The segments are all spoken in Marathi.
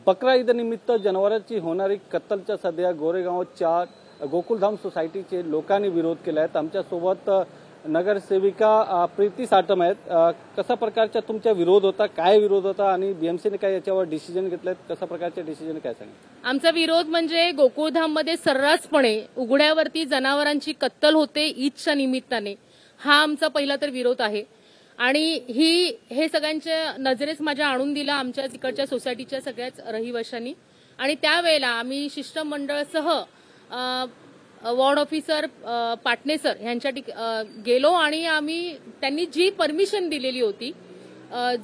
बकरा ईद निमित्त जनावरांची होणारी कत्तलच्या सध्या गोरेगावच्या गोकुलधाम सोसायटीचे लोकांनी विरोध केला आहे। आमच्यासोबत नगरसेविका प्रीती साटम आहेत। कशा प्रकारचा तुमचा विरोध होता, काय विरोध होता आणि बीएमसीने काय याच्यावर डिसिजन घेतलेत, कशा प्रकारचे डिसिजन काय सांगा? आमचा विरोध म्हणजे गोकुळधाम मध्ये सर्रासपणे उघड्यावरती जनावरांची कत्तल होते ईदच्या निमित्ताने, हा आमचा पहिला तर विरोध आहे। आणि हे सगळ्यांच्या नजरेस माझ्या आणून दिला आमच्या तिकडच्या सोसायटीच्या सगळ्याच रहिवाशांनी। आणि त्यावेळेला आम्ही शिष्टमंडळासह वॉर्ड ऑफिसर पाटणे सर यांच्या गेलो आणि त्यांनी जी परमिशन दिलेली होती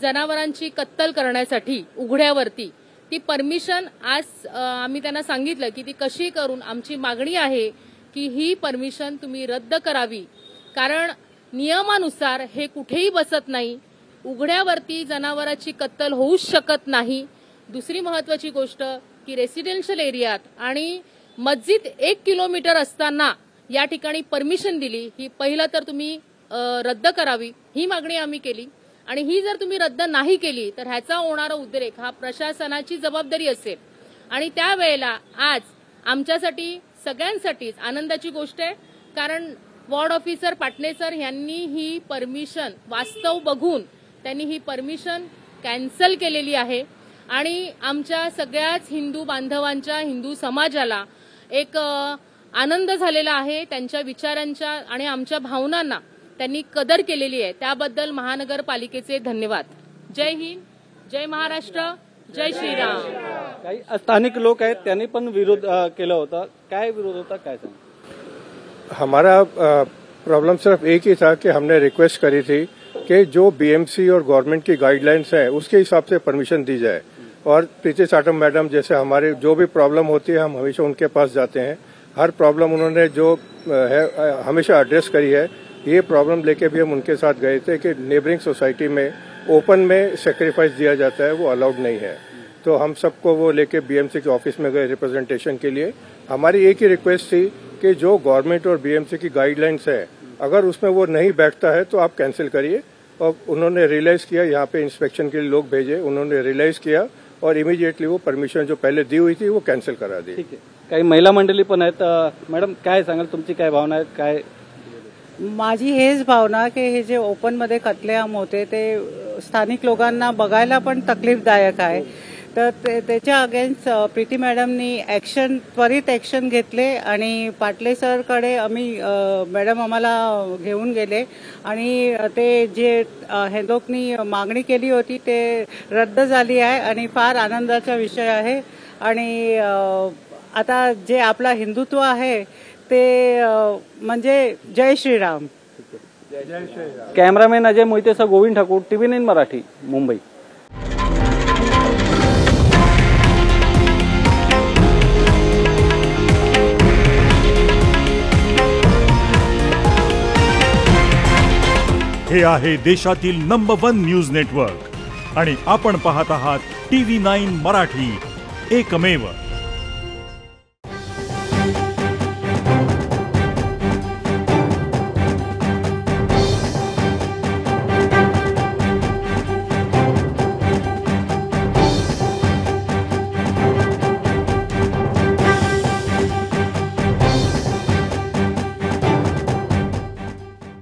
जनावरांची कत्तल करण्यासाठी उघड्यावरती, ती परमिशन आज आम्ही त्यांना सांगितलं की ती कशी करून आमची मागणी आहे की ही परमिशन तुम्ही रद्द करावी, कारण नियमानुसार हे कुठेही बसत नाही। उघड्यावरती जनावरांची कत्तल होऊच शकत नाही। दुसरी महत्वाची गोष्ट की रेसिडेन्शियल एरियात आणि मस्जिद 1 किलोमीटर असताना या ठिकाणी परमिशन दिली, ही पहिलं तर तुम्ही रद्द करावी, ही मागणी आम्ही केली। आणि ही जर तुम्ही रद्द नाही केली तर ह्याचा होणारा उद्रेक हा प्रशासनाची जबाबदारी असेल। आणि त्यावेळेला आज आमच्यासाठी सगळ्यांसाठीच आनंदाची गोष्ट आहे, कारण वॉर्ड ऑफिसर पाटणे सर यांनी ही परमिशन वास्तव बघून त्यांनी ही परमिशन कॅन्सल केलेली आहे। आणि आमच्या सगळ्याच हिंदू बांधवांच्या, हिंदू समाजाला एक आनंद झालेला आहे। त्यांच्या विचारांच्या आणि आमच्या भावनांना त्यांनी कदर केलेली आहे, त्याबद्दल महानगरपालिकेचे धन्यवाद। जय हिंद, जय महाराष्ट्र, जय श्रीराम। काही स्थानिक लोक आहेत त्यांनी पण विरोध केला होता, काय विरोध होता काय सांगा? हमारा प्रॉब्लम सिर्फ एक ही था कि हमने रिक्वेस्ट करी थी कि जो बीएमसी और गवर्नमेंट की गाइडलाइंस हैं उसके हिसाब से परमिशन दी जाए। और प्रीति साटम मैडम जैसे हमारे जो भी प्रॉब्लम होती है हम हमेशा उनके पास जाते हैं। हर प्रॉब्लम उन्होंने जो है हमेशा एड्रेस करी है। ये प्रॉब्लम लेके भी हम उनके साथ गए थे कि नेबरिंग सोसाइटी में ओपन में सेक्रीफाइस दिया जाता है, वो अलाउड नहीं है। तो हम सबको वो लेके बीएमसी के ऑफिस में गए रिप्रेजेंटेशन के लिए। हमारी एक ही रिक्वेस्ट थी कि जो गवर्नमेंट और बीएमसी की गाइडलाइंस है अगर उसमें वो नहीं बैठता है तो आप कैंसिल करिए। और उन्होंने रियलाइज किया, यहाँ पे इंस्पेक्शन के लिए लोग भेजे, उन्होंने रियलाइज किया और इमीडिएटली वो परमिशन जो पहले दी हुई थी वो कैंसिल करा दी। ठीक आहे, काही महिला मंडळी पण आहेत। मॅडम काय सांगाल, तुमची काय भावना आहे? काय माझी हेच भावना की हे जे ओपन मध्ये कत्लेआम होते ते स्थानिक लोकांना बघायला पण तकलीफदायक आहे। तर त्याच्या अगेन्स्ट प्रीती मॅडमनी त्वरित ऍक्शन घेतले आणि पाटले सरकडे मॅडम आम्हाला घेऊन गेले आणि ते जे हे लोकांनी मागणी केली होती ते रद्द झाली आहे आणि फार आनंदाचा विषय आहे। आणि आता जे आपला हिंदुत्व आहे ते म्हणजे जय श्रीराम। कॅमेरामॅन अजय मोहितेसह गोविंद ठाकूर, TV9 मराठी, मुंबई। हे आहे देशातील नंबर 1 न्यूज नेटवर्क आणि आपण पाहत आहात TV9 मराठी, एकमेव।